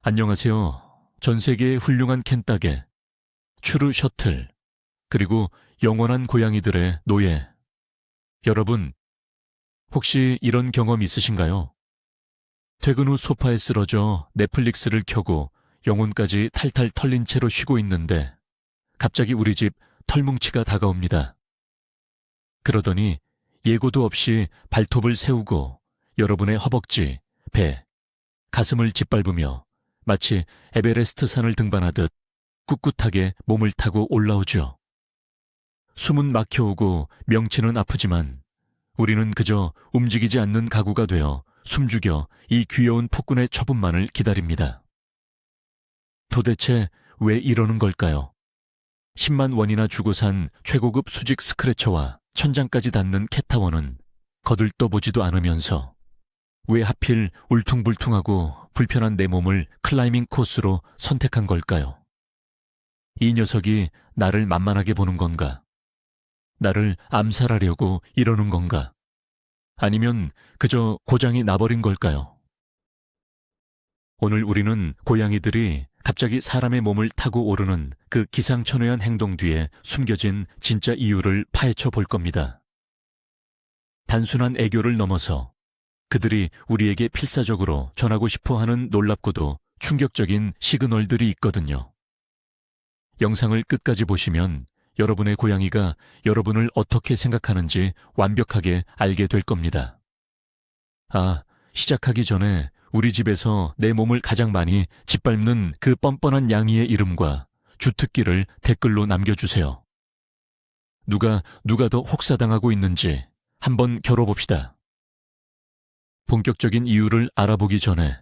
안녕하세요. 전 세계의 훌륭한 켄따게, 추르 셔틀, 그리고 영원한 고양이들의 노예. 여러분, 혹시 이런 경험 있으신가요? 퇴근 후 소파에 쓰러져 넷플릭스를 켜고 영혼까지 탈탈 털린 채로 쉬고 있는데 갑자기 우리 집 털뭉치가 다가옵니다. 그러더니 예고도 없이 발톱을 세우고 여러분의 허벅지, 배, 가슴을 짓밟으며 마치 에베레스트 산을 등반하듯 꿋꿋하게 몸을 타고 올라오죠. 숨은 막혀오고 명치는 아프지만 우리는 그저 움직이지 않는 가구가 되어 숨죽여 이 귀여운 폭군의 처분만을 기다립니다. 도대체 왜 이러는 걸까요? 10만 원이나 주고 산 최고급 수직 스크래처와 천장까지 닿는 캣타워는 거들떠보지도 않으면서 왜 하필 울퉁불퉁하고 불편한 내 몸을 클라이밍 코스로 선택한 걸까요? 이 녀석이 나를 만만하게 보는 건가? 나를 암살하려고 이러는 건가? 아니면 그저 고장이 나버린 걸까요? 오늘 우리는 고양이들이 갑자기 사람의 몸을 타고 오르는 그 기상천외한 행동 뒤에 숨겨진 진짜 이유를 파헤쳐 볼 겁니다. 단순한 애교를 넘어서 그들이 우리에게 필사적으로 전하고 싶어 하는 놀랍고도 충격적인 시그널들이 있거든요. 영상을 끝까지 보시면 여러분의 고양이가 여러분을 어떻게 생각하는지 완벽하게 알게 될 겁니다. 시작하기 전에 우리 집에서 내 몸을 가장 많이 짓밟는 그 뻔뻔한 양이의 이름과 주특기를 댓글로 남겨주세요. 누가 더 혹사당하고 있는지 한번 겨뤄봅시다. 본격적인 이유를 알아보기 전에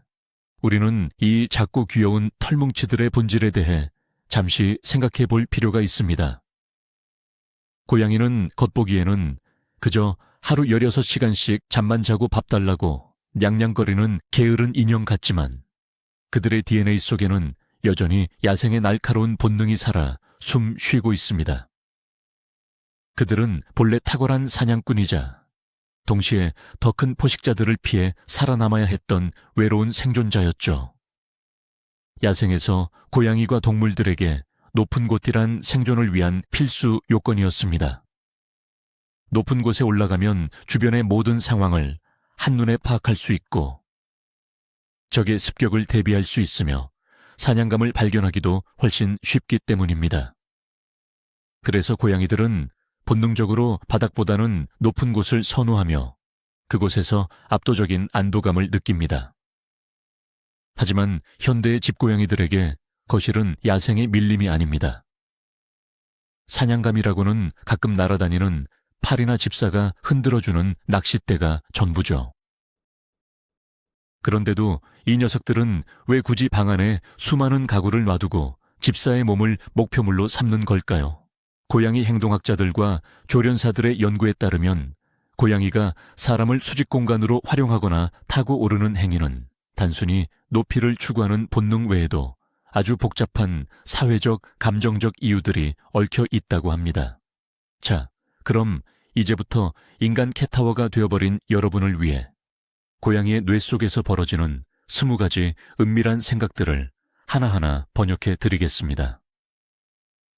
우리는 이 작고 귀여운 털뭉치들의 본질에 대해 잠시 생각해 볼 필요가 있습니다. 고양이는 겉보기에는 그저 하루 16시간씩 잠만 자고 밥 달라고 냥냥거리는 게으른 인형 같지만 그들의 DNA 속에는 여전히 야생의 날카로운 본능이 살아 숨 쉬고 있습니다. 그들은 본래 탁월한 사냥꾼이자 동시에 더 큰 포식자들을 피해 살아남아야 했던 외로운 생존자였죠. 야생에서 고양이과 동물들에게 높은 곳이란 생존을 위한 필수 요건이었습니다. 높은 곳에 올라가면 주변의 모든 상황을 한눈에 파악할 수 있고 적의 습격을 대비할 수 있으며 사냥감을 발견하기도 훨씬 쉽기 때문입니다. 그래서 고양이들은 본능적으로 바닥보다는 높은 곳을 선호하며 그곳에서 압도적인 안도감을 느낍니다. 하지만 현대의 집고양이들에게 거실은 야생의 밀림이 아닙니다. 사냥감이라고는 가끔 날아다니는 팔이나 집사가 흔들어주는 낚싯대가 전부죠. 그런데도 이 녀석들은 왜 굳이 방 안에 수많은 가구를 놔두고 집사의 몸을 목표물로 삼는 걸까요? 고양이 행동학자들과 조련사들의 연구에 따르면 고양이가 사람을 수직 공간으로 활용하거나 타고 오르는 행위는 단순히 높이를 추구하는 본능 외에도 아주 복잡한 사회적, 감정적 이유들이 얽혀 있다고 합니다. 자, 그럼 이제부터 인간 캣타워가 되어버린 여러분을 위해 고양이의 뇌 속에서 벌어지는 20가지 은밀한 생각들을 하나하나 번역해 드리겠습니다.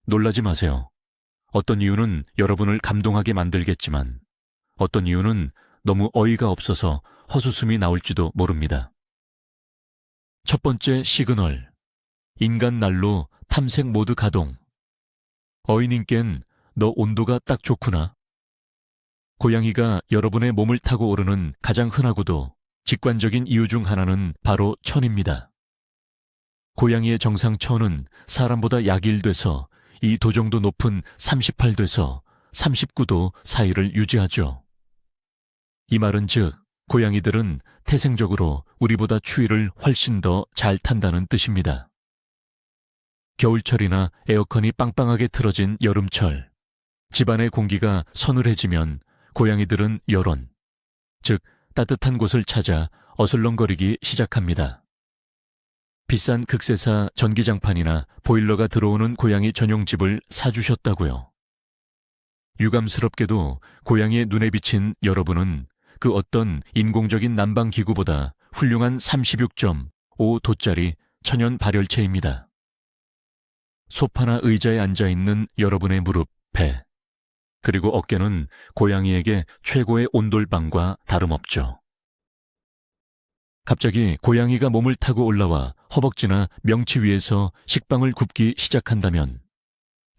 놀라지 마세요. 어떤 이유는 여러분을 감동하게 만들겠지만 어떤 이유는 너무 어이가 없어서 헛웃음이 나올지도 모릅니다. 첫 번째 시그널, 인간 난로 탐색 모드 가동. 어이님껜 너 온도가 딱 좋구나. 고양이가 여러분의 몸을 타고 오르는 가장 흔하고도 직관적인 이유 중 하나는 바로 천입니다. 고양이의 정상 천은 사람보다 약일돼서 2도 정도 높은 38도에서 39도 사이를 유지하죠. 이 말은 즉 고양이들은 태생적으로 우리보다 추위를 훨씬 더 잘 탄다는 뜻입니다. 겨울철이나 에어컨이 빵빵하게 틀어진 여름철, 집안의 공기가 서늘해지면 고양이들은 열원, 즉 따뜻한 곳을 찾아 어슬렁거리기 시작합니다. 비싼 극세사 전기장판이나 보일러가 들어오는 고양이 전용 집을 사주셨다고요. 유감스럽게도 고양이의 눈에 비친 여러분은 그 어떤 인공적인 난방기구보다 훌륭한 36.5도짜리 천연 발열체입니다. 소파나 의자에 앉아있는 여러분의 무릎, 배, 그리고 어깨는 고양이에게 최고의 온돌방과 다름없죠. 갑자기 고양이가 몸을 타고 올라와 허벅지나 명치 위에서 식빵을 굽기 시작한다면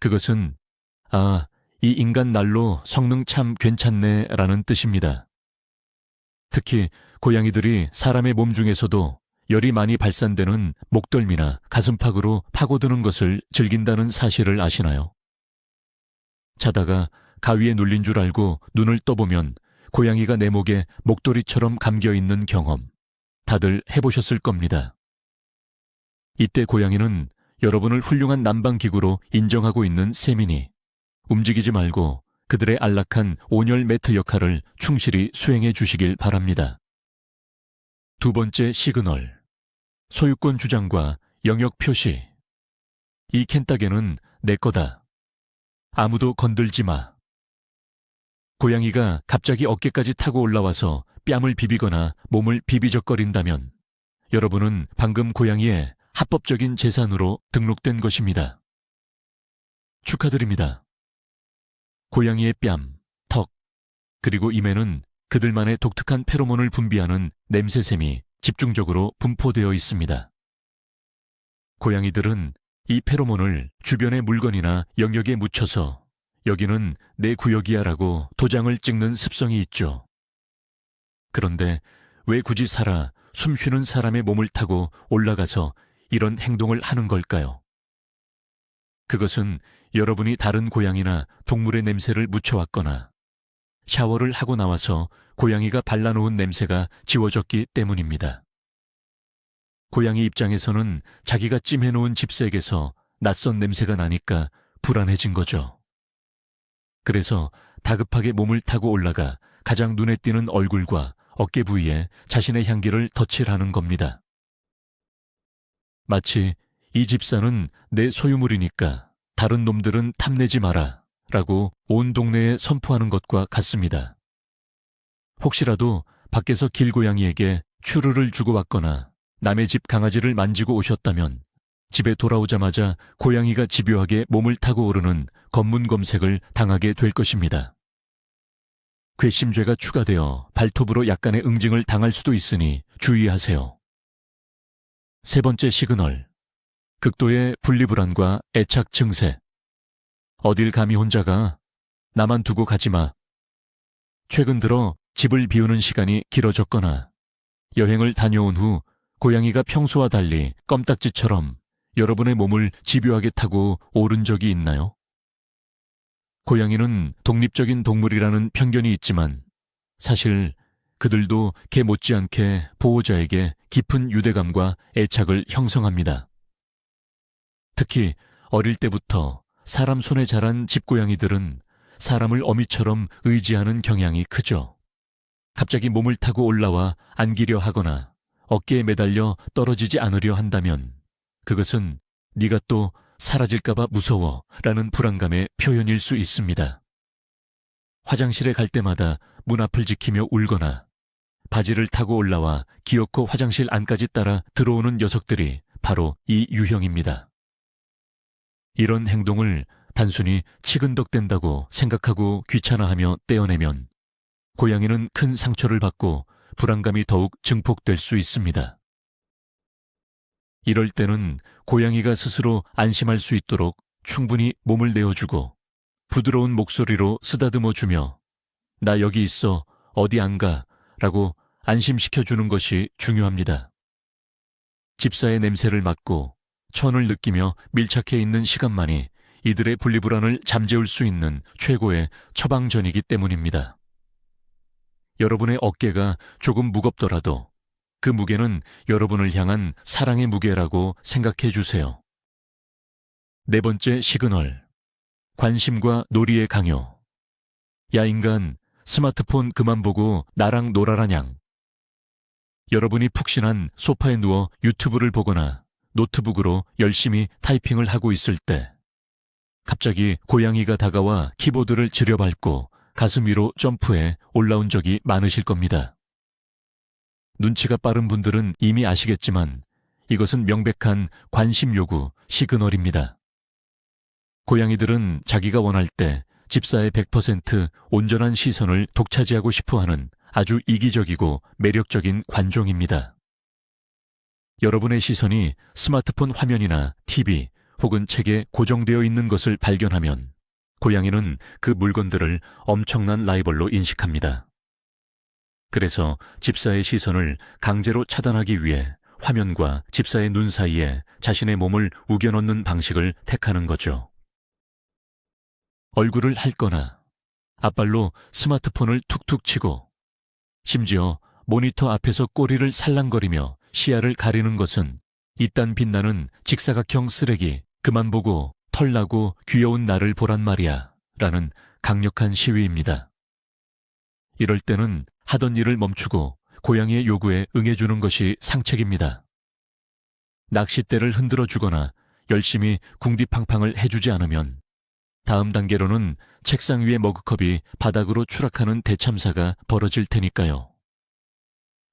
그것은 이 인간 날로 성능 참 괜찮네 라는 뜻입니다. 특히 고양이들이 사람의 몸 중에서도 열이 많이 발산되는 목덜미나 가슴팍으로 파고드는 것을 즐긴다는 사실을 아시나요? 자다가 가위에 눌린 줄 알고 눈을 떠보면 고양이가 내 목에 목도리처럼 감겨있는 경험, 다들 해보셨을 겁니다. 이때 고양이는 여러분을 훌륭한 난방기구로 인정하고 있는 셈이니 움직이지 말고 그들의 안락한 온열 매트 역할을 충실히 수행해 주시길 바랍니다. 두 번째 시그널, 소유권 주장과 영역 표시. 이 켄따게는 내 거다. 아무도 건들지 마. 고양이가 갑자기 어깨까지 타고 올라와서 뺨을 비비거나 몸을 비비적거린다면 여러분은 방금 고양이의 합법적인 재산으로 등록된 것입니다. 축하드립니다. 고양이의 뺨, 턱, 그리고 임에는 그들만의 독특한 페로몬을 분비하는 냄새샘이 집중적으로 분포되어 있습니다. 고양이들은 이 페로몬을 주변의 물건이나 영역에 묻혀서 여기는 내 구역이야 라고 도장을 찍는 습성이 있죠. 그런데 왜 굳이 살아 숨쉬는 사람의 몸을 타고 올라가서 이런 행동을 하는 걸까요? 그것은 여러분이 다른 고양이나 동물의 냄새를 묻혀왔거나 샤워를 하고 나와서 고양이가 발라놓은 냄새가 지워졌기 때문입니다. 고양이 입장에서는 자기가 찜해놓은 집색에서 낯선 냄새가 나니까 불안해진 거죠. 그래서 다급하게 몸을 타고 올라가 가장 눈에 띄는 얼굴과 어깨 부위에 자신의 향기를 덧칠하는 겁니다. 마치 이 집사는 내 소유물이니까 다른 놈들은 탐내지 마라 라고 온 동네에 선포하는 것과 같습니다. 혹시라도 밖에서 길고양이에게 추루를 주고 왔거나 남의 집 강아지를 만지고 오셨다면 집에 돌아오자마자 고양이가 집요하게 몸을 타고 오르는 검문 검색을 당하게 될 것입니다. 괘씸죄가 추가되어 발톱으로 약간의 응징을 당할 수도 있으니 주의하세요. 세 번째 시그널, 극도의 분리불안과 애착 증세. 어딜 감히 혼자 가? 나만 두고 가지 마. 최근 들어 집을 비우는 시간이 길어졌거나 여행을 다녀온 후 고양이가 평소와 달리 껌딱지처럼 여러분의 몸을 집요하게 타고 오른 적이 있나요? 고양이는 독립적인 동물이라는 편견이 있지만 사실 그들도 개 못지않게 보호자에게 깊은 유대감과 애착을 형성합니다. 특히 어릴 때부터 사람 손에 자란 집고양이들은 사람을 어미처럼 의지하는 경향이 크죠. 갑자기 몸을 타고 올라와 안기려 하거나 어깨에 매달려 떨어지지 않으려 한다면 그것은 네가 또 사라질까봐 무서워 라는 불안감의 표현일 수 있습니다. 화장실에 갈 때마다 문 앞을 지키며 울거나 바지를 타고 올라와 기어코 화장실 안까지 따라 들어오는 녀석들이 바로 이 유형입니다. 이런 행동을 단순히 치근덕댄다고 생각하고 귀찮아하며 떼어내면 고양이는 큰 상처를 받고 불안감이 더욱 증폭될 수 있습니다. 이럴 때는 고양이가 스스로 안심할 수 있도록 충분히 몸을 내어주고 부드러운 목소리로 쓰다듬어주며 나 여기 있어 어디 안 가 라고 안심시켜주는 것이 중요합니다. 집사의 냄새를 맡고 천을 느끼며 밀착해 있는 시간만이 이들의 분리불안을 잠재울 수 있는 최고의 처방전이기 때문입니다. 여러분의 어깨가 조금 무겁더라도 그 무게는 여러분을 향한 사랑의 무게라고 생각해 주세요. 네 번째 시그널, 관심과 놀이의 강요. 야 인간, 스마트폰 그만 보고 나랑 놀아라냥. 여러분이 푹신한 소파에 누워 유튜브를 보거나 노트북으로 열심히 타이핑을 하고 있을 때 갑자기 고양이가 다가와 키보드를 지려밟고 가슴 위로 점프해 올라온 적이 많으실 겁니다. 눈치가 빠른 분들은 이미 아시겠지만 이것은 명백한 관심 요구, 시그널입니다. 고양이들은 자기가 원할 때 집사의 100% 온전한 시선을 독차지하고 싶어하는 아주 이기적이고 매력적인 관종입니다. 여러분의 시선이 스마트폰 화면이나 TV 혹은 책에 고정되어 있는 것을 발견하면 고양이는 그 물건들을 엄청난 라이벌로 인식합니다. 그래서 집사의 시선을 강제로 차단하기 위해 화면과 집사의 눈 사이에 자신의 몸을 우겨넣는 방식을 택하는 거죠. 얼굴을 핥거나 앞발로 스마트폰을 툭툭 치고 심지어 모니터 앞에서 꼬리를 살랑거리며 시야를 가리는 것은 이딴 빛나는 직사각형 쓰레기 그만 보고 털나고 귀여운 나를 보란 말이야 라는 강력한 시위입니다. 이럴 때는 하던 일을 멈추고 고양이의 요구에 응해주는 것이 상책입니다. 낚싯대를 흔들어 주거나 열심히 궁디팡팡을 해주지 않으면 다음 단계로는 책상 위의 머그컵이 바닥으로 추락하는 대참사가 벌어질 테니까요.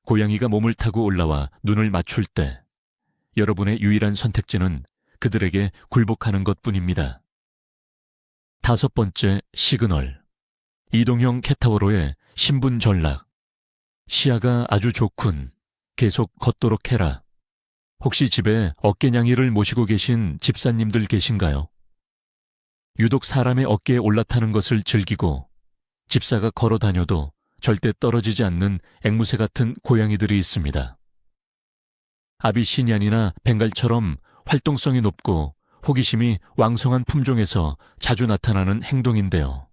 고양이가 몸을 타고 올라와 눈을 맞출 때 여러분의 유일한 선택지는 그들에게 굴복하는 것뿐입니다. 5번째 시그널. 이동형 캣타워로의 신분 전락. 시야가 아주 좋군. 계속 걷도록 해라. 혹시 집에 어깨냥이를 모시고 계신 집사님들 계신가요? 유독 사람의 어깨에 올라타는 것을 즐기고 집사가 걸어 다녀도 절대 떨어지지 않는 앵무새 같은 고양이들이 있습니다. 아비시니안이나 벵갈처럼 활동성이 높고 호기심이 왕성한 품종에서 자주 나타나는 행동인데요.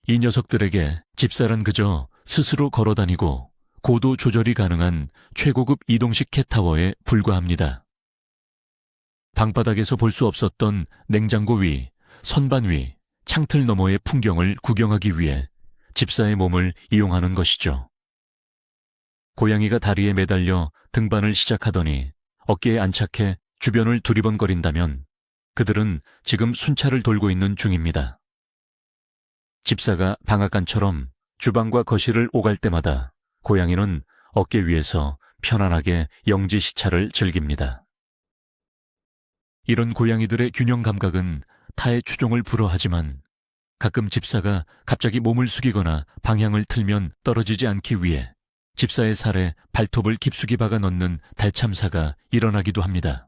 이 녀석들에게 집사란 그저 스스로 걸어 다니고 고도 조절이 가능한 최고급 이동식 캣타워에 불과합니다. 방바닥에서 볼 수 없었던 냉장고 위, 선반 위, 창틀 너머의 풍경을 구경하기 위해 집사의 몸을 이용하는 것이죠. 고양이가 다리에 매달려 등반을 시작하더니 어깨에 안착해 주변을 두리번거린다면 그들은 지금 순찰을 돌고 있는 중입니다. 집사가 방앗간처럼 주방과 거실을 오갈 때마다 고양이는 어깨 위에서 편안하게 영지 시차를 즐깁니다. 이런 고양이들의 균형 감각은 타의 추종을 불허하지만 가끔 집사가 갑자기 몸을 숙이거나 방향을 틀면 떨어지지 않기 위해 집사의 살에 발톱을 깊숙이 박아 넣는 대참사가 일어나기도 합니다.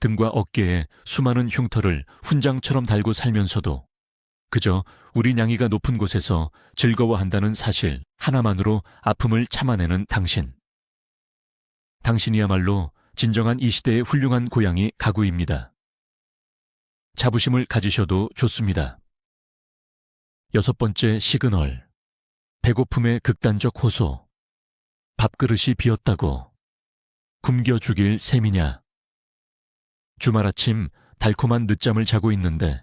등과 어깨에 수많은 흉터를 훈장처럼 달고 살면서도 그저 우리 냥이가 높은 곳에서 즐거워한다는 사실 하나만으로 아픔을 참아내는 당신. 당신이야말로 진정한 이 시대의 훌륭한 고양이 가구입니다. 자부심을 가지셔도 좋습니다. 6번째 시그널. 배고픔의 극단적 호소. 밥그릇이 비었다고. 굶겨 죽일 셈이냐. 주말 아침 달콤한 늦잠을 자고 있는데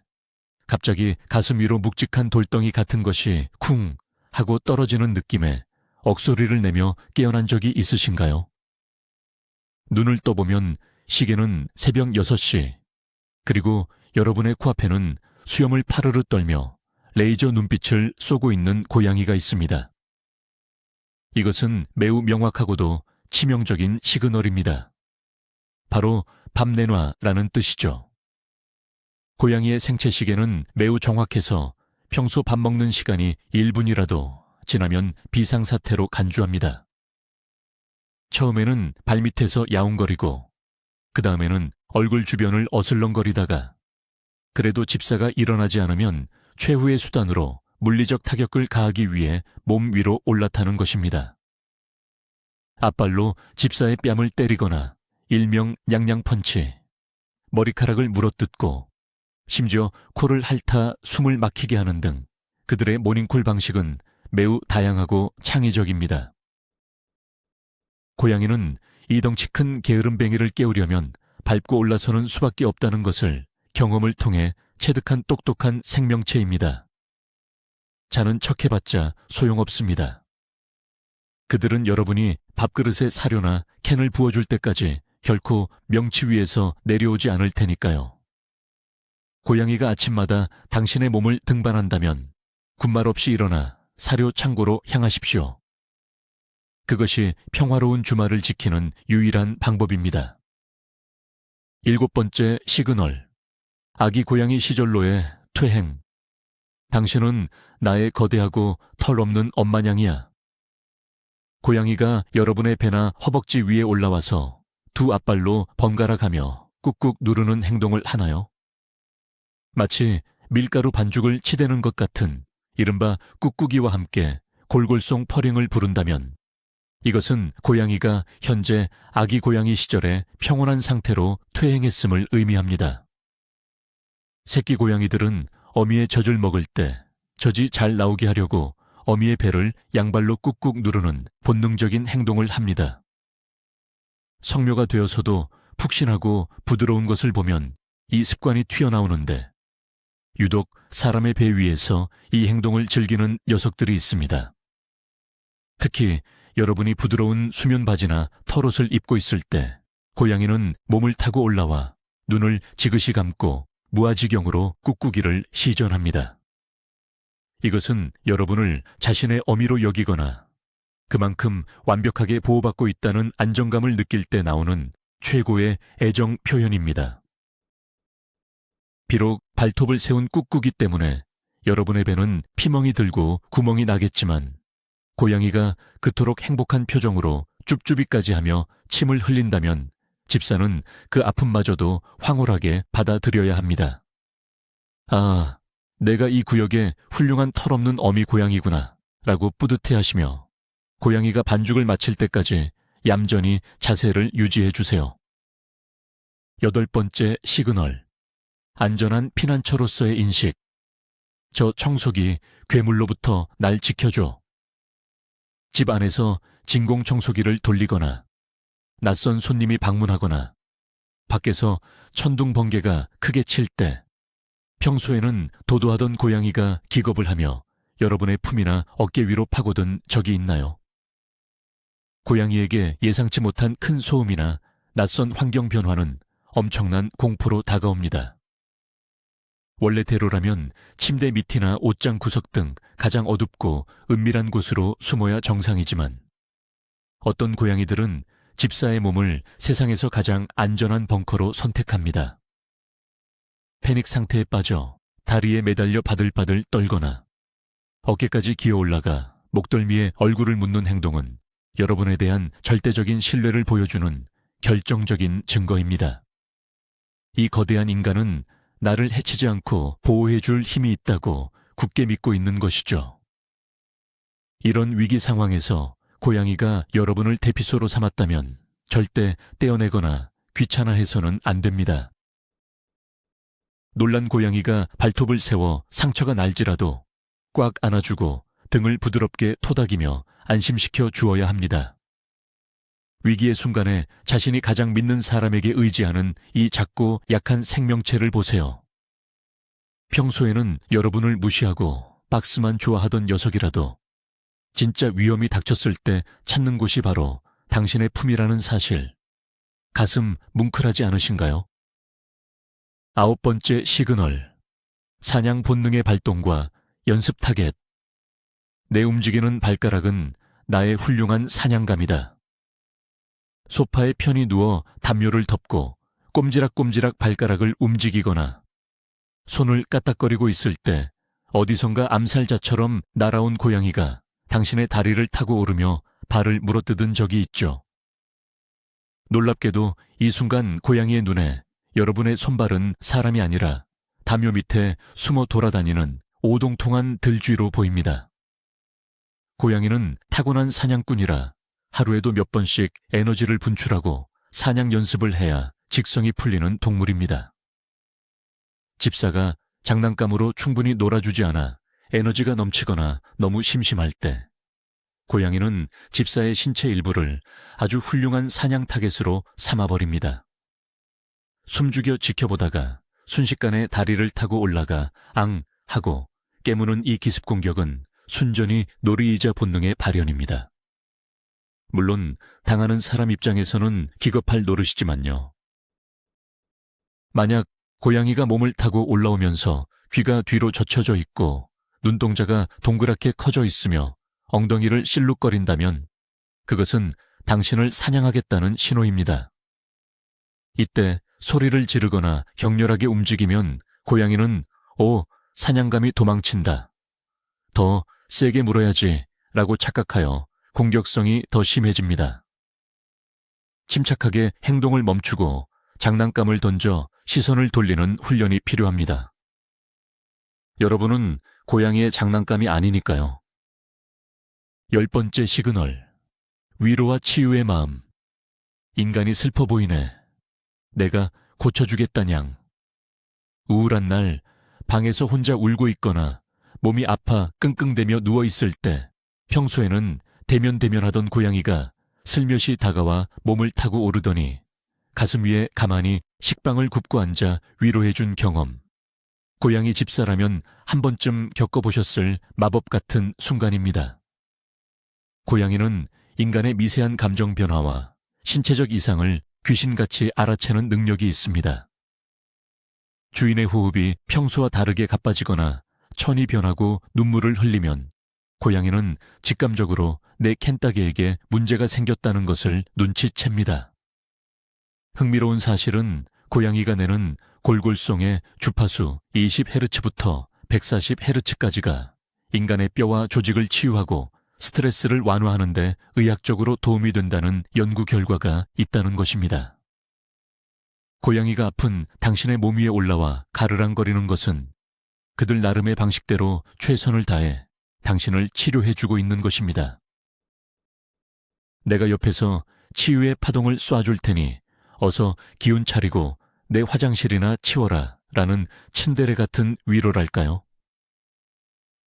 갑자기 가슴 위로 묵직한 돌덩이 같은 것이 쿵 하고 떨어지는 느낌에 억소리를 내며 깨어난 적이 있으신가요? 눈을 떠보면 시계는 새벽 6시, 그리고 여러분의 코앞에는 수염을 파르르 떨며 레이저 눈빛을 쏘고 있는 고양이가 있습니다. 이것은 매우 명확하고도 치명적인 시그널입니다. 바로 밥 내놔라는 뜻이죠. 고양이의 생체 시계는 매우 정확해서 평소 밥 먹는 시간이 1분이라도 지나면 비상사태로 간주합니다. 처음에는 발밑에서 야웅거리고 그 다음에는 얼굴 주변을 어슬렁거리다가 그래도 집사가 일어나지 않으면 최후의 수단으로 물리적 타격을 가하기 위해 몸 위로 올라타는 것입니다. 앞발로 집사의 뺨을 때리거나 일명 냥냥펀치, 머리카락을 물어뜯고 심지어 코를 핥아 숨을 막히게 하는 등 그들의 모닝콜 방식은 매우 다양하고 창의적입니다. 고양이는 이 덩치 큰 게으름뱅이를 깨우려면 밟고 올라서는 수밖에 없다는 것을 경험을 통해 체득한 똑똑한 생명체입니다. 자는 척해봤자 소용없습니다. 그들은 여러분이 밥그릇에 사료나 캔을 부어줄 때까지 결코 명치 위에서 내려오지 않을 테니까요. 고양이가 아침마다 당신의 몸을 등반한다면 군말 없이 일어나 사료 창고로 향하십시오. 그것이 평화로운 주말을 지키는 유일한 방법입니다. 7번째 시그널. 아기 고양이 시절로의 퇴행. 당신은 나의 거대하고 털없는 엄마냥이야. 고양이가 여러분의 배나 허벅지 위에 올라와서 두 앞발로 번갈아 가며 꾹꾹 누르는 행동을 하나요? 마치 밀가루 반죽을 치대는 것 같은 이른바 꾹꾹이와 함께 골골송 퍼링을 부른다면 이것은 고양이가 현재 아기 고양이 시절에 평온한 상태로 퇴행했음을 의미합니다. 새끼 고양이들은 어미의 젖을 먹을 때 젖이 잘 나오게 하려고 어미의 배를 양발로 꾹꾹 누르는 본능적인 행동을 합니다. 성묘가 되어서도 푹신하고 부드러운 것을 보면 이 습관이 튀어나오는데 유독 사람의 배 위에서 이 행동을 즐기는 녀석들이 있습니다. 특히 여러분이 부드러운 수면 바지나 털옷을 입고 있을 때 고양이는 몸을 타고 올라와 눈을 지그시 감고 무아지경으로 꾹꾹이를 시전합니다. 이것은 여러분을 자신의 어미로 여기거나 그만큼 완벽하게 보호받고 있다는 안정감을 느낄 때 나오는 최고의 애정 표현입니다. 비록 발톱을 세운 꾹꾹이 때문에 여러분의 배는 피멍이 들고 구멍이 나겠지만 고양이가 그토록 행복한 표정으로 쭈쭈비까지 하며 침을 흘린다면 집사는 그 아픔마저도 황홀하게 받아들여야 합니다. 아, 내가 이 구역에 훌륭한 털없는 어미 고양이구나 라고 뿌듯해하시며 고양이가 반죽을 마칠 때까지 얌전히 자세를 유지해 주세요. 8번째 시그널. 안전한 피난처로서의 인식. 저 청소기 괴물로부터 날 지켜줘. 집 안에서 진공 청소기를 돌리거나 낯선 손님이 방문하거나 밖에서 천둥 번개가 크게 칠 때 평소에는 도도하던 고양이가 기겁을 하며 여러분의 품이나 어깨 위로 파고든 적이 있나요? 고양이에게 예상치 못한 큰 소음이나 낯선 환경 변화는 엄청난 공포로 다가옵니다. 원래대로라면 침대 밑이나 옷장 구석 등 가장 어둡고 은밀한 곳으로 숨어야 정상이지만 어떤 고양이들은 집사의 몸을 세상에서 가장 안전한 벙커로 선택합니다. 패닉 상태에 빠져 다리에 매달려 바들바들 떨거나 어깨까지 기어 올라가 목덜미에 얼굴을 묻는 행동은 여러분에 대한 절대적인 신뢰를 보여주는 결정적인 증거입니다. 이 거대한 인간은 나를 해치지 않고 보호해줄 힘이 있다고 굳게 믿고 있는 것이죠. 이런 위기 상황에서 고양이가 여러분을 대피소로 삼았다면 절대 떼어내거나 귀찮아해서는 안 됩니다. 놀란 고양이가 발톱을 세워 상처가 날지라도 꽉 안아주고 등을 부드럽게 토닥이며 안심시켜 주어야 합니다. 위기의 순간에 자신이 가장 믿는 사람에게 의지하는 이 작고 약한 생명체를 보세요. 평소에는 여러분을 무시하고 박스만 좋아하던 녀석이라도 진짜 위험이 닥쳤을 때 찾는 곳이 바로 당신의 품이라는 사실. 가슴 뭉클하지 않으신가요? 9번째 시그널. 사냥 본능의 발동과 연습 타겟. 내 움직이는 발가락은 나의 훌륭한 사냥감이다. 소파에 편히 누워 담요를 덮고 꼼지락꼼지락 발가락을 움직이거나 손을 까딱거리고 있을 때 어디선가 암살자처럼 날아온 고양이가 당신의 다리를 타고 오르며 발을 물어뜯은 적이 있죠. 놀랍게도 이 순간 고양이의 눈에 여러분의 손발은 사람이 아니라 담요 밑에 숨어 돌아다니는 오동통한 들쥐로 보입니다. 고양이는 타고난 사냥꾼이라 하루에도 몇 번씩 에너지를 분출하고 사냥 연습을 해야 직성이 풀리는 동물입니다. 집사가 장난감으로 충분히 놀아주지 않아 에너지가 넘치거나 너무 심심할 때 고양이는 집사의 신체 일부를 아주 훌륭한 사냥 타겟으로 삼아버립니다. 숨죽여 지켜보다가 순식간에 다리를 타고 올라가 앙 하고 깨무는 이 기습 공격은 순전히 놀이이자 본능의 발현입니다. 물론 당하는 사람 입장에서는 기겁할 노릇이지만요. 만약 고양이가 몸을 타고 올라오면서 귀가 뒤로 젖혀져 있고 눈동자가 동그랗게 커져 있으며 엉덩이를 실룩거린다면 그것은 당신을 사냥하겠다는 신호입니다. 이때 소리를 지르거나 격렬하게 움직이면 고양이는 사냥감이 도망친다. 더 세게 물어야지 라고 착각하여 공격성이 더 심해집니다. 침착하게 행동을 멈추고 장난감을 던져 시선을 돌리는 훈련이 필요합니다. 여러분은 고양이의 장난감이 아니니까요. 10번째 시그널. 위로와 치유의 마음. 인간이 슬퍼 보이네. 내가 고쳐주겠다냥. 우울한 날 방에서 혼자 울고 있거나 몸이 아파 끙끙대며 누워있을 때 평소에는 대면대면하던 고양이가 슬며시 다가와 몸을 타고 오르더니 가슴 위에 가만히 식빵을 굽고 앉아 위로해준 경험. 고양이 집사라면 한 번쯤 겪어보셨을 마법 같은 순간입니다. 고양이는 인간의 미세한 감정 변화와 신체적 이상을 귀신같이 알아채는 능력이 있습니다. 주인의 호흡이 평소와 다르게 가빠지거나 천이 변하고 눈물을 흘리면 고양이는 직감적으로 내 켄따게에게 문제가 생겼다는 것을 눈치챕니다. 흥미로운 사실은 고양이가 내는 골골송의 주파수 20Hz부터 140Hz까지가 인간의 뼈와 조직을 치유하고 스트레스를 완화하는 데 의학적으로 도움이 된다는 연구 결과가 있다는 것입니다. 고양이가 아픈 당신의 몸 위에 올라와 가르랑거리는 것은 그들 나름의 방식대로 최선을 다해 당신을 치료해주고 있는 것입니다. 내가 옆에서 치유의 파동을 쏴줄 테니 어서 기운 차리고 내 화장실이나 치워라 라는 츤데레 같은 위로랄까요?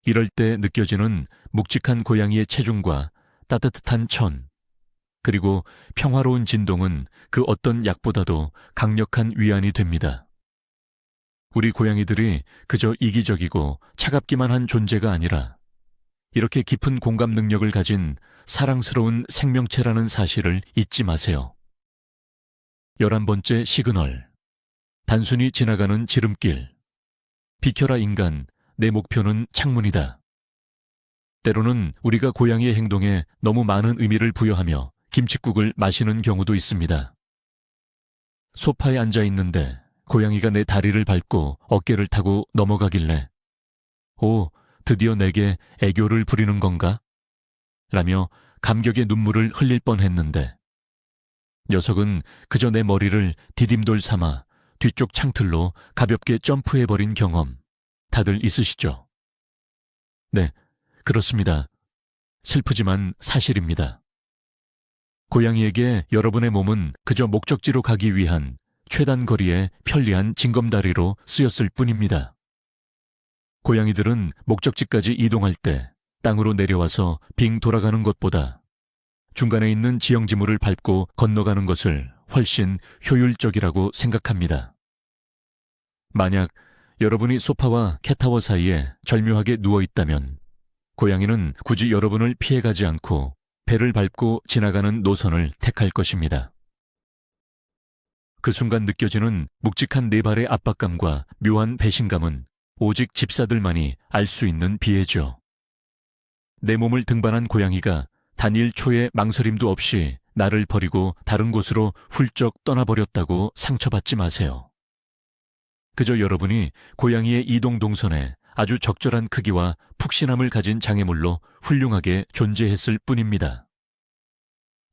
이럴 때 느껴지는 묵직한 고양이의 체중과 따뜻한 천, 그리고 평화로운 진동은 그 어떤 약보다도 강력한 위안이 됩니다. 우리 고양이들이 그저 이기적이고 차갑기만 한 존재가 아니라 이렇게 깊은 공감 능력을 가진 사랑스러운 생명체라는 사실을 잊지 마세요. 11번째 시그널. 단순히 지나가는 지름길. 비켜라 인간, 내 목표는 창문이다. 때로는 우리가 고양이의 행동에 너무 많은 의미를 부여하며 김칫국을 마시는 경우도 있습니다. 소파에 앉아 있는데 고양이가 내 다리를 밟고 어깨를 타고 넘어가길래 드디어 내게 애교를 부리는 건가? 라며 감격의 눈물을 흘릴 뻔했는데 녀석은 그저 내 머리를 디딤돌 삼아 뒤쪽 창틀로 가볍게 점프해버린 경험 다들 있으시죠? 네, 그렇습니다. 슬프지만 사실입니다. 고양이에게 여러분의 몸은 그저 목적지로 가기 위한 최단 거리의 편리한 징검다리로 쓰였을 뿐입니다. 고양이들은 목적지까지 이동할 때 땅으로 내려와서 빙 돌아가는 것보다 중간에 있는 지형지물을 밟고 건너가는 것을 훨씬 효율적이라고 생각합니다. 만약 여러분이 소파와 캣타워 사이에 절묘하게 누워있다면 고양이는 굳이 여러분을 피해가지 않고 배를 밟고 지나가는 노선을 택할 것입니다. 그 순간 느껴지는 묵직한 네 발의 압박감과 묘한 배신감은 오직 집사들만이 알 수 있는 비애죠. 내 몸을 등반한 고양이가 단 1초의 망설임도 없이 나를 버리고 다른 곳으로 훌쩍 떠나버렸다고 상처받지 마세요. 그저 여러분이 고양이의 이동 동선에 아주 적절한 크기와 푹신함을 가진 장애물로 훌륭하게 존재했을 뿐입니다.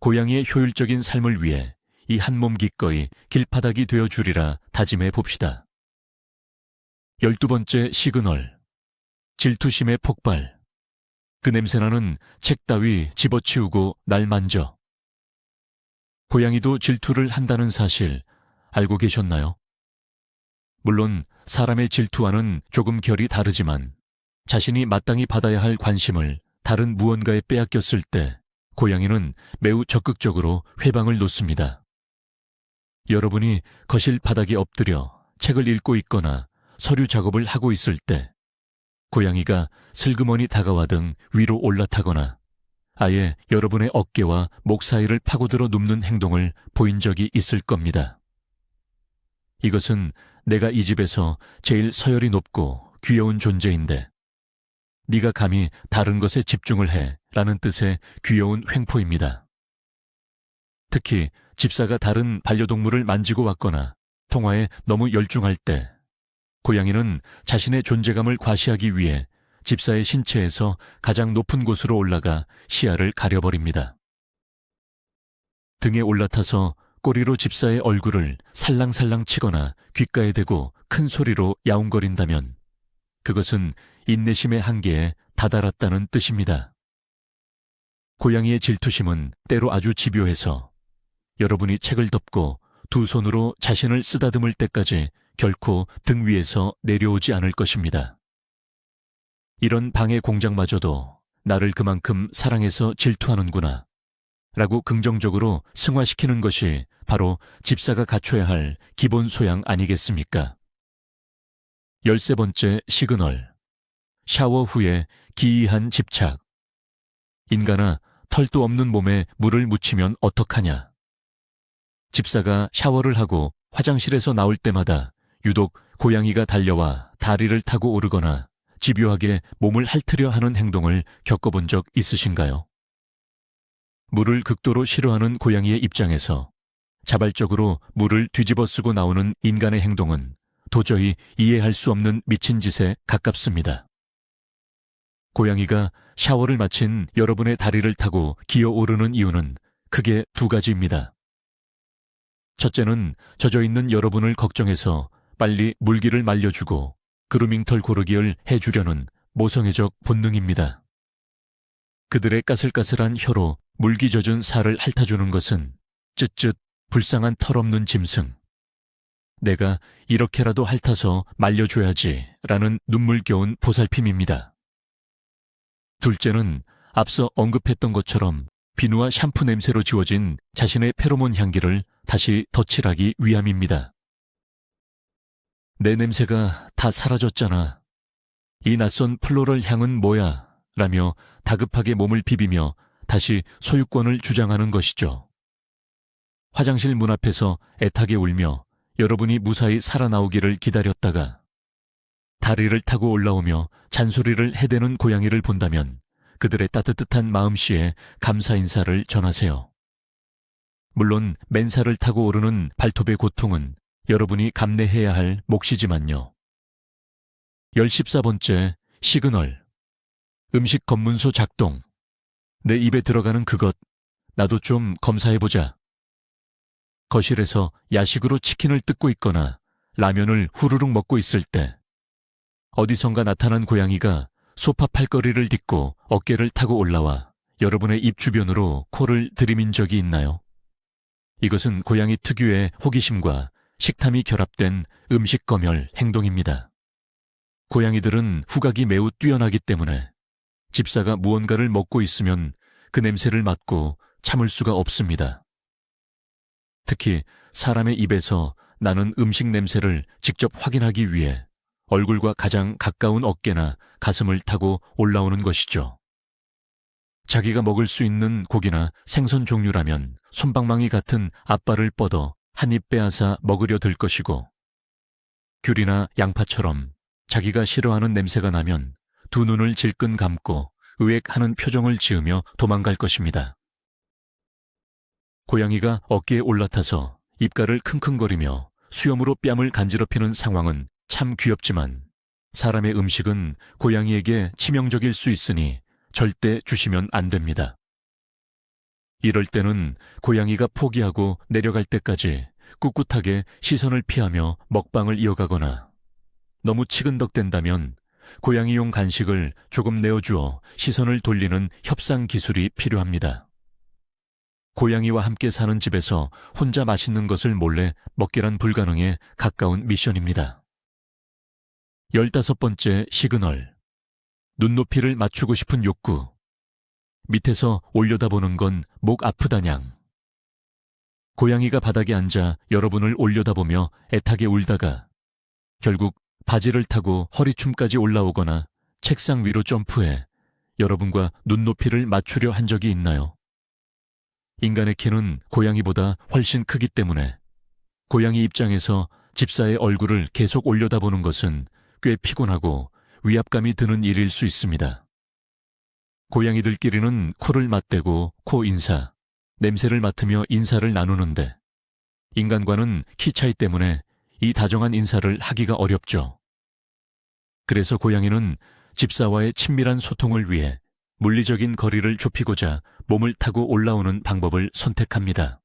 고양이의 효율적인 삶을 위해 이 한 몸 기꺼이 길바닥이 되어주리라 다짐해 봅시다. 12번째 시그널. 질투심의 폭발. 그 냄새나는 책 따위 집어치우고 날 만져. 고양이도 질투를 한다는 사실 알고 계셨나요? 물론 사람의 질투와는 조금 결이 다르지만 자신이 마땅히 받아야 할 관심을 다른 무언가에 빼앗겼을 때 고양이는 매우 적극적으로 회방을 놓습니다. 여러분이 거실 바닥에 엎드려 책을 읽고 있거나 서류 작업을 하고 있을 때 고양이가 슬그머니 다가와등 위로 올라타거나 아예 여러분의 어깨와 목 사이를 파고들어 눕는 행동을 보인 적이 있을 겁니다. 이것은 내가 이 집에서 제일 서열이 높고 귀여운 존재인데 네가 감히 다른 것에 집중을 해 라는 뜻의 귀여운 횡포입니다. 특히 집사가 다른 반려동물을 만지고 왔거나 통화에 너무 열중할 때 고양이는 자신의 존재감을 과시하기 위해 집사의 신체에서 가장 높은 곳으로 올라가 시야를 가려버립니다. 등에 올라타서 꼬리로 집사의 얼굴을 살랑살랑 치거나 귓가에 대고 큰 소리로 야웅거린다면 그것은 인내심의 한계에 다다랐다는 뜻입니다. 고양이의 질투심은 때로 아주 집요해서 여러분이 책을 덮고 두 손으로 자신을 쓰다듬을 때까지 결코 등 위에서 내려오지 않을 것입니다. 이런 방해 공작마저도 나를 그만큼 사랑해서 질투하는구나 라고 긍정적으로 승화시키는 것이 바로 집사가 갖춰야 할 기본 소양 아니겠습니까? 13번째 시그널. 샤워 후에 기이한 집착. 인간아, 털도 없는 몸에 물을 묻히면 어떡하냐? 집사가 샤워를 하고 화장실에서 나올 때마다 유독 고양이가 달려와 다리를 타고 오르거나 집요하게 몸을 핥으려 하는 행동을 겪어본 적 있으신가요? 물을 극도로 싫어하는 고양이의 입장에서 자발적으로 물을 뒤집어 쓰고 나오는 인간의 행동은 도저히 이해할 수 없는 미친 짓에 가깝습니다. 고양이가 샤워를 마친 여러분의 다리를 타고 기어오르는 이유는 크게 두 가지입니다. 첫째는 젖어있는 여러분을 걱정해서 빨리 물기를 말려주고 그루밍털 고르기를 해주려는 모성애적 본능입니다. 그들의 까슬까슬한 혀로 물기 젖은 살을 핥아주는 것은 쯧쯧 불쌍한 털없는 짐승. 내가 이렇게라도 핥아서 말려줘야지 라는 눈물겨운 보살핌입니다. 둘째는 앞서 언급했던 것처럼 비누와 샴푸 냄새로 지워진 자신의 페로몬 향기를 다시 덧칠하기 위함입니다. 내 냄새가 다 사라졌잖아. 이 낯선 플로럴 향은 뭐야? 라며 다급하게 몸을 비비며 다시 소유권을 주장하는 것이죠. 화장실 문 앞에서 애타게 울며 여러분이 무사히 살아나오기를 기다렸다가 다리를 타고 올라오며 잔소리를 해대는 고양이를 본다면 그들의 따뜻한 마음씨에 감사 인사를 전하세요. 물론 맨살을 타고 오르는 발톱의 고통은 여러분이 감내해야 할 몫이지만요. 14번째 시그널. 음식 검문소 작동. 내 입에 들어가는 그것, 나도 좀 검사해보자. 거실에서 야식으로 치킨을 뜯고 있거나 라면을 후루룩 먹고 있을 때 어디선가 나타난 고양이가 소파 팔걸이를 딛고 어깨를 타고 올라와 여러분의 입 주변으로 코를 들이민 적이 있나요? 이것은 고양이 특유의 호기심과 식탐이 결합된 음식 검열 행동입니다. 고양이들은 후각이 매우 뛰어나기 때문에 집사가 무언가를 먹고 있으면 그 냄새를 맡고 참을 수가 없습니다. 특히 사람의 입에서 나는 음식 냄새를 직접 확인하기 위해 얼굴과 가장 가까운 어깨나 가슴을 타고 올라오는 것이죠. 자기가 먹을 수 있는 고기나 생선 종류라면 솜방망이 같은 앞발을 뻗어 한 입 빼앗아 먹으려 들 것이고, 귤이나 양파처럼 자기가 싫어하는 냄새가 나면 두 눈을 질끈 감고 의액하는 표정을 지으며 도망갈 것입니다. 고양이가 어깨에 올라타서 입가를 킁킁거리며 수염으로 뺨을 간지럽히는 상황은 참 귀엽지만 사람의 음식은 고양이에게 치명적일 수 있으니 절대 주시면 안 됩니다. 이럴 때는 고양이가 포기하고 내려갈 때까지 꿋꿋하게 시선을 피하며 먹방을 이어가거나 너무 치근덕댄다면 고양이용 간식을 조금 내어주어 시선을 돌리는 협상 기술이 필요합니다. 고양이와 함께 사는 집에서 혼자 맛있는 것을 몰래 먹기란 불가능에 가까운 미션입니다. 15번째 시그널. 눈높이를 맞추고 싶은 욕구. 밑에서 올려다보는 건 목 아프다냥. 고양이가 바닥에 앉아 여러분을 올려다보며 애타게 울다가 결국 바지를 타고 허리춤까지 올라오거나 책상 위로 점프해 여러분과 눈높이를 맞추려 한 적이 있나요? 인간의 키는 고양이보다 훨씬 크기 때문에 고양이 입장에서 집사의 얼굴을 계속 올려다보는 것은 꽤 피곤하고 위압감이 드는 일일 수 있습니다. 고양이들끼리는 코를 맞대고 코 인사, 냄새를 맡으며 인사를 나누는데 인간과는 키 차이 때문에 이 다정한 인사를 하기가 어렵죠. 그래서 고양이는 집사와의 친밀한 소통을 위해 물리적인 거리를 좁히고자 몸을 타고 올라오는 방법을 선택합니다.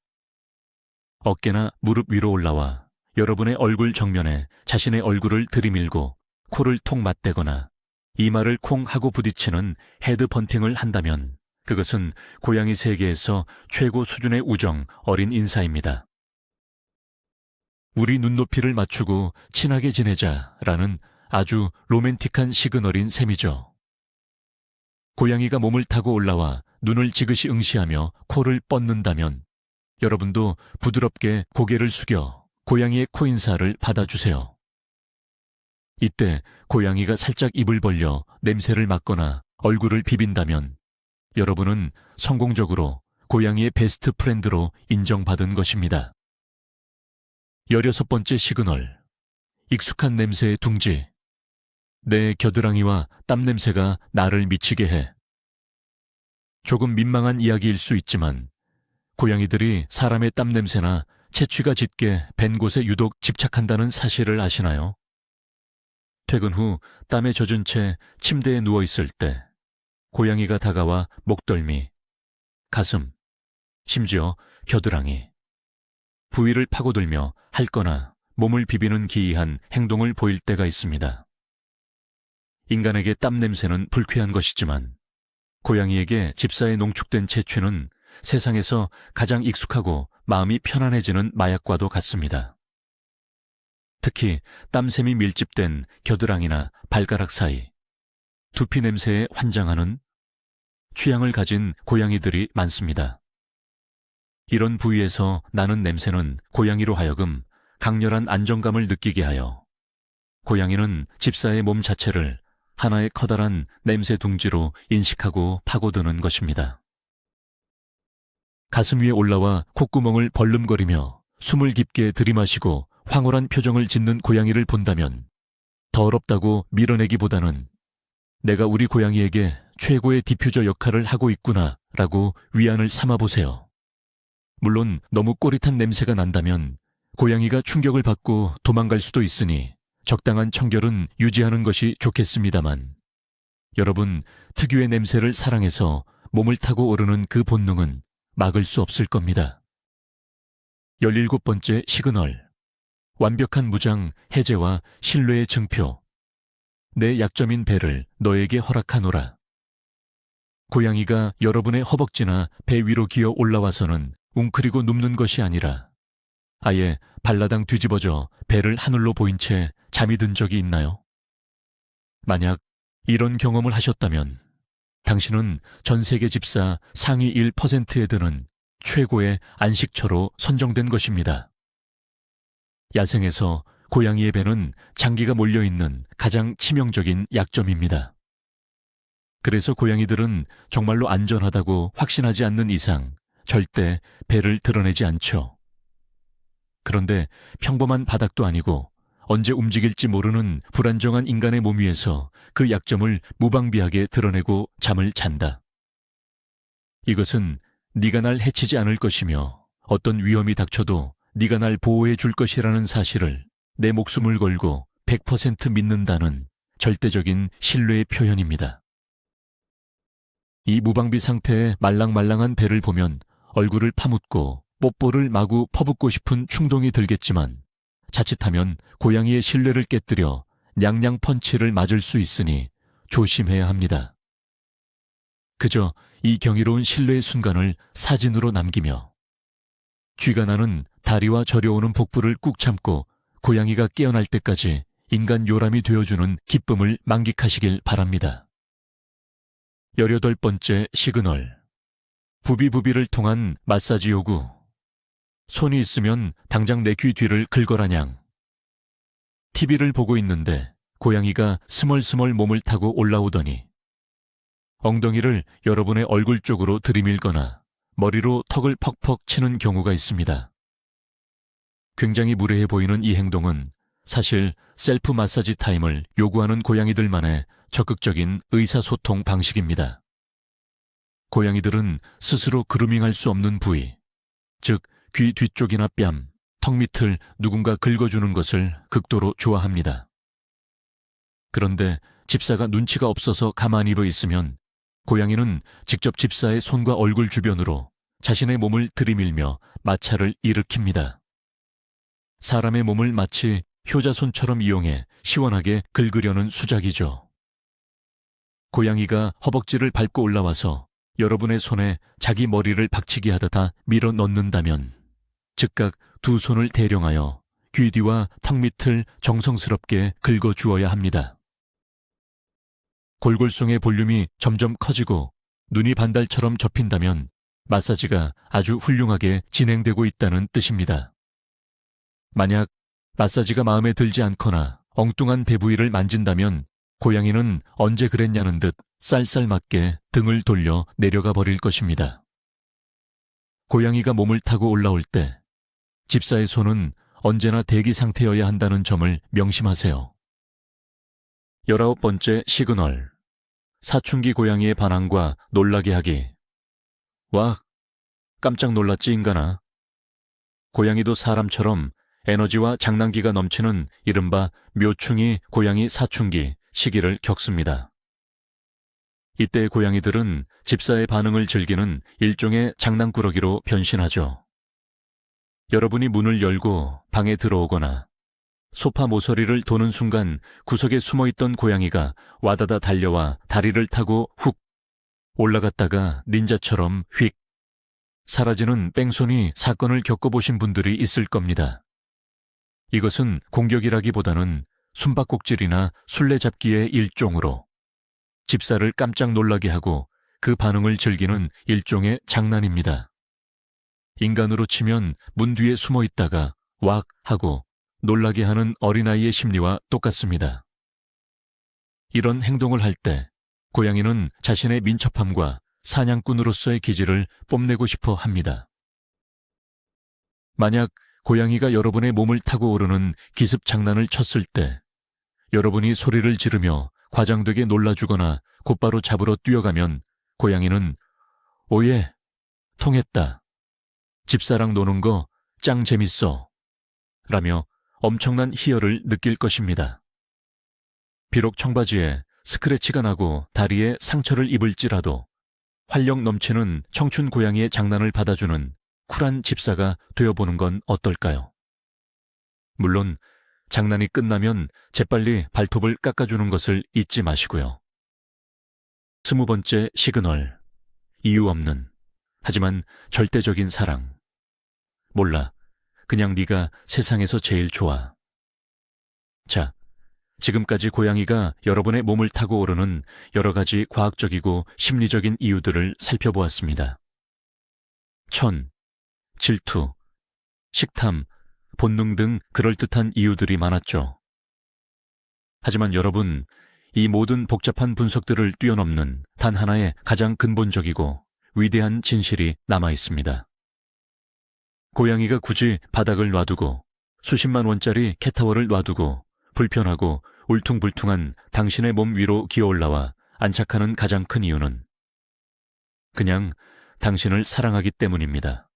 어깨나 무릎 위로 올라와 여러분의 얼굴 정면에 자신의 얼굴을 들이밀고 코를 통 맞대거나 이마를 콩 하고 부딪히는 헤드펀팅을 한다면 그것은 고양이 세계에서 최고 수준의 우정, 어린 인사입니다. 우리 눈높이를 맞추고 친하게 지내자라는 아주 로맨틱한 시그널인 셈이죠. 고양이가 몸을 타고 올라와 눈을 지그시 응시하며 코를 뻗는다면 여러분도 부드럽게 고개를 숙여 고양이의 코 인사를 받아주세요. 이때 고양이가 살짝 입을 벌려 냄새를 맡거나 얼굴을 비빈다면 여러분은 성공적으로 고양이의 베스트 프렌드로 인정받은 것입니다. 16번째 시그널. 익숙한 냄새의 둥지. 내 겨드랑이와 땀 냄새가 나를 미치게 해. 조금 민망한 이야기일 수 있지만 고양이들이 사람의 땀 냄새나 채취가 짙게 밴 곳에 유독 집착한다는 사실을 아시나요? 퇴근 후 땀에 젖은 채 침대에 누워 있을 때 고양이가 다가와 목덜미, 가슴, 심지어 겨드랑이, 부위를 파고들며 핥거나 몸을 비비는 기이한 행동을 보일 때가 있습니다. 인간에게 땀 냄새는 불쾌한 것이지만 고양이에게 집사의 농축된 채취는 세상에서 가장 익숙하고 마음이 편안해지는 마약과도 같습니다. 특히 땀샘이 밀집된 겨드랑이나 발가락 사이, 두피 냄새에 환장하는 취향을 가진 고양이들이 많습니다. 이런 부위에서 나는 냄새는 고양이로 하여금 강렬한 안정감을 느끼게 하여 고양이는 집사의 몸 자체를 하나의 커다란 냄새 둥지로 인식하고 파고드는 것입니다. 가슴 위에 올라와 콧구멍을 벌름거리며 숨을 깊게 들이마시고 황홀한 표정을 짓는 고양이를 본다면 더럽다고 밀어내기보다는 내가 우리 고양이에게 최고의 디퓨저 역할을 하고 있구나 라고 위안을 삼아보세요. 물론 너무 꼬릿한 냄새가 난다면 고양이가 충격을 받고 도망갈 수도 있으니 적당한 청결은 유지하는 것이 좋겠습니다만 여러분 특유의 냄새를 사랑해서 몸을 타고 오르는 그 본능은 막을 수 없을 겁니다. 17번째 시그널. 완벽한 무장, 해제와 신뢰의 증표. 내 약점인 배를 너에게 허락하노라. 고양이가 여러분의 허벅지나 배 위로 기어 올라와서는 웅크리고 눕는 것이 아니라 아예 발라당 뒤집어져 배를 하늘로 보인 채 잠이 든 적이 있나요? 만약 이런 경험을 하셨다면 당신은 전 세계 집사 상위 1%에 드는 최고의 안식처로 선정된 것입니다. 야생에서 고양이의 배는 장기가 몰려있는 가장 치명적인 약점입니다. 그래서 고양이들은 정말로 안전하다고 확신하지 않는 이상 절대 배를 드러내지 않죠. 그런데 평범한 바닥도 아니고 언제 움직일지 모르는 불안정한 인간의 몸 위에서 그 약점을 무방비하게 드러내고 잠을 잔다. 이것은 네가 날 해치지 않을 것이며 어떤 위험이 닥쳐도 네가 날 보호해 줄 것이라는 사실을 내 목숨을 걸고 100% 믿는다는 절대적인 신뢰의 표현입니다. 이 무방비 상태의 말랑말랑한 배를 보면 얼굴을 파묻고 뽀뽀를 마구 퍼붓고 싶은 충동이 들겠지만 자칫하면 고양이의 신뢰를 깨뜨려 냥냥 펀치를 맞을 수 있으니 조심해야 합니다. 그저 이 경이로운 신뢰의 순간을 사진으로 남기며 쥐가 나는 다리와 저려오는 복부를 꾹 참고 고양이가 깨어날 때까지 인간 요람이 되어주는 기쁨을 만끽하시길 바랍니다. 18번째 시그널. 부비부비를 통한 마사지 요구. 손이 있으면 당장 내 귀 뒤를 긁어라냥. TV를 보고 있는데 고양이가 스멀스멀 몸을 타고 올라오더니 엉덩이를 여러분의 얼굴 쪽으로 들이밀거나 머리로 턱을 퍽퍽 치는 경우가 있습니다. 굉장히 무례해 보이는 이 행동은 사실 셀프 마사지 타임을 요구하는 고양이들만의 적극적인 의사소통 방식입니다. 고양이들은 스스로 그루밍할 수 없는 부위, 즉 귀 뒤쪽이나 뺨, 턱 밑을 누군가 긁어주는 것을 극도로 좋아합니다. 그런데 집사가 눈치가 없어서 가만히 있으면 고양이는 직접 집사의 손과 얼굴 주변으로 자신의 몸을 들이밀며 마찰을 일으킵니다. 사람의 몸을 마치 효자손처럼 이용해 시원하게 긁으려는 수작이죠. 고양이가 허벅지를 밟고 올라와서 여러분의 손에 자기 머리를 박치기 하다가 밀어 넣는다면 즉각 두 손을 대령하여 귀 뒤와 턱 밑을 정성스럽게 긁어주어야 합니다. 골골송의 볼륨이 점점 커지고 눈이 반달처럼 접힌다면 마사지가 아주 훌륭하게 진행되고 있다는 뜻입니다. 만약 마사지가 마음에 들지 않거나 엉뚱한 배 부위를 만진다면 고양이는 언제 그랬냐는 듯 쌀쌀맞게 등을 돌려 내려가 버릴 것입니다. 고양이가 몸을 타고 올라올 때 집사의 손은 언제나 대기 상태여야 한다는 점을 명심하세요. 19번째 시그널. 사춘기 고양이의 반항과 놀라게 하기. 와, 깜짝 놀랐지 인간아. 고양이도 사람처럼 에너지와 장난기가 넘치는 이른바 묘충이 고양이 사춘기 시기를 겪습니다. 이때 고양이들은 집사의 반응을 즐기는 일종의 장난꾸러기로 변신하죠. 여러분이 문을 열고 방에 들어오거나 소파 모서리를 도는 순간 구석에 숨어있던 고양이가 와다다 달려와 다리를 타고 훅 올라갔다가 닌자처럼 휙 사라지는 뺑소니 사건을 겪어보신 분들이 있을 겁니다. 이것은 공격이라기보다는 숨바꼭질이나 술래잡기의 일종으로 집사를 깜짝 놀라게 하고 그 반응을 즐기는 일종의 장난입니다. 인간으로 치면 문 뒤에 숨어 있다가 왁 하고 놀라게 하는 어린아이의 심리와 똑같습니다. 이런 행동을 할 때 고양이는 자신의 민첩함과 사냥꾼으로서의 기질을 뽐내고 싶어 합니다. 만약 고양이가 여러분의 몸을 타고 오르는 기습 장난을 쳤을 때 여러분이 소리를 지르며 과장되게 놀라주거나 곧바로 잡으러 뛰어가면 고양이는 오예, 통했다. 집사랑 노는 거 짱 재밌어. 라며 엄청난 희열을 느낄 것입니다. 비록 청바지에 스크래치가 나고 다리에 상처를 입을지라도 활력 넘치는 청춘 고양이의 장난을 받아주는 쿨한 집사가 되어보는 건 어떨까요? 물론 장난이 끝나면 재빨리 발톱을 깎아주는 것을 잊지 마시고요. 20번째 시그널. 이유 없는 하지만 절대적인 사랑. 몰라. 그냥 네가 세상에서 제일 좋아. 자, 지금까지 고양이가 여러분의 몸을 타고 오르는 여러 가지 과학적이고 심리적인 이유들을 살펴보았습니다. 질투, 식탐, 본능 등 그럴듯한 이유들이 많았죠. 하지만 여러분, 이 모든 복잡한 분석들을 뛰어넘는 단 하나의 가장 근본적이고 위대한 진실이 남아 있습니다. 고양이가 굳이 바닥을 놔두고 수십만 원짜리 캣타워를 놔두고 불편하고 울퉁불퉁한 당신의 몸 위로 기어올라와 안착하는 가장 큰 이유는 그냥 당신을 사랑하기 때문입니다.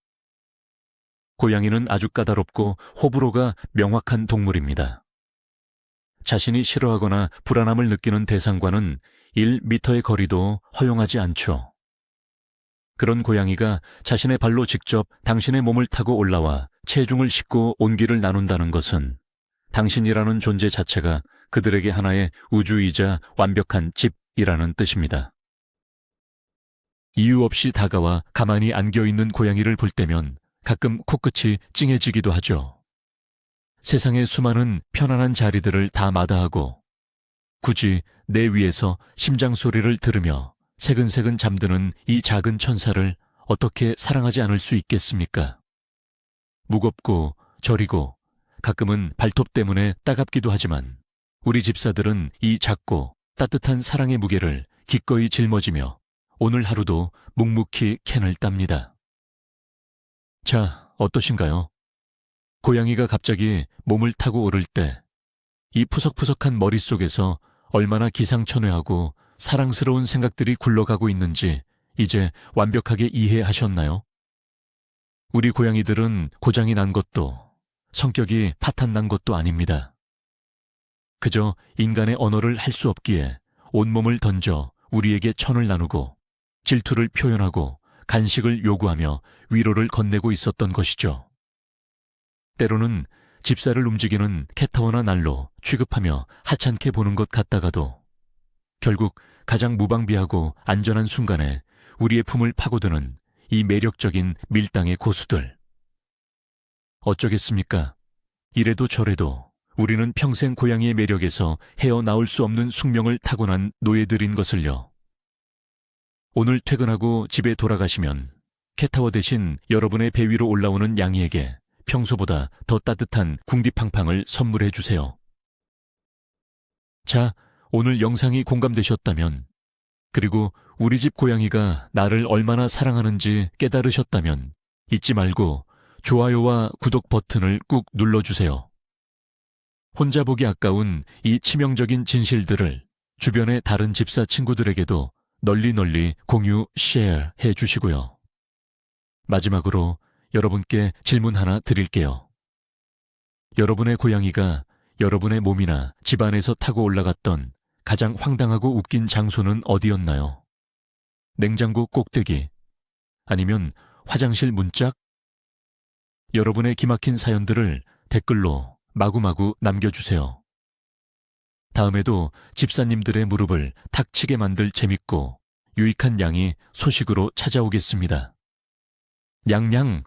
고양이는 아주 까다롭고 호불호가 명확한 동물입니다. 자신이 싫어하거나 불안함을 느끼는 대상과는 1미터의 거리도 허용하지 않죠. 그런 고양이가 자신의 발로 직접 당신의 몸을 타고 올라와 체중을 싣고 온기를 나눈다는 것은 당신이라는 존재 자체가 그들에게 하나의 우주이자 완벽한 집이라는 뜻입니다. 이유 없이 다가와 가만히 안겨있는 고양이를 볼 때면 가끔 코끝이 찡해지기도 하죠. 세상의 수많은 편안한 자리들을 다 마다하고 굳이 내 위에서 심장 소리를 들으며 새근새근 잠드는 이 작은 천사를 어떻게 사랑하지 않을 수 있겠습니까? 무겁고 저리고 가끔은 발톱 때문에 따갑기도 하지만 우리 집사들은 이 작고 따뜻한 사랑의 무게를 기꺼이 짊어지며 오늘 하루도 묵묵히 캔을 땁니다. 자, 어떠신가요? 고양이가 갑자기 몸을 타고 오를 때 이 푸석푸석한 머릿속에서 얼마나 기상천외하고 사랑스러운 생각들이 굴러가고 있는지 이제 완벽하게 이해하셨나요? 우리 고양이들은 고장이 난 것도 성격이 파탄난 것도 아닙니다. 그저 인간의 언어를 할 수 없기에 온몸을 던져 우리에게 천을 나누고 질투를 표현하고 간식을 요구하며 위로를 건네고 있었던 것이죠. 때로는 집사를 움직이는 캣타워나 날로 취급하며 하찮게 보는 것 같다가도 결국 가장 무방비하고 안전한 순간에 우리의 품을 파고드는 이 매력적인 밀당의 고수들. 어쩌겠습니까? 이래도 저래도 우리는 평생 고양이의 매력에서 헤어나올 수 없는 숙명을 타고난 노예들인 것을요. 오늘 퇴근하고 집에 돌아가시면 캣타워 대신 여러분의 배 위로 올라오는 양이에게 평소보다 더 따뜻한 궁디팡팡을 선물해 주세요. 자, 오늘 영상이 공감되셨다면, 그리고 우리 집 고양이가 나를 얼마나 사랑하는지 깨달으셨다면 잊지 말고 좋아요와 구독 버튼을 꾹 눌러주세요. 혼자 보기 아까운 이 치명적인 진실들을 주변의 다른 집사 친구들에게도 널리 공유, 쉐어 해 주시고요. 마지막으로 여러분께 질문 하나 드릴게요. 여러분의 고양이가 여러분의 몸이나 집안에서 타고 올라갔던 가장 황당하고 웃긴 장소는 어디였나요? 냉장고 꼭대기? 아니면 화장실 문짝? 여러분의 기막힌 사연들을 댓글로 마구마구 남겨주세요. 다음에도 집사님들의 무릎을 탁 치게 만들 재밌고 유익한 양이 소식으로 찾아오겠습니다. 냥냥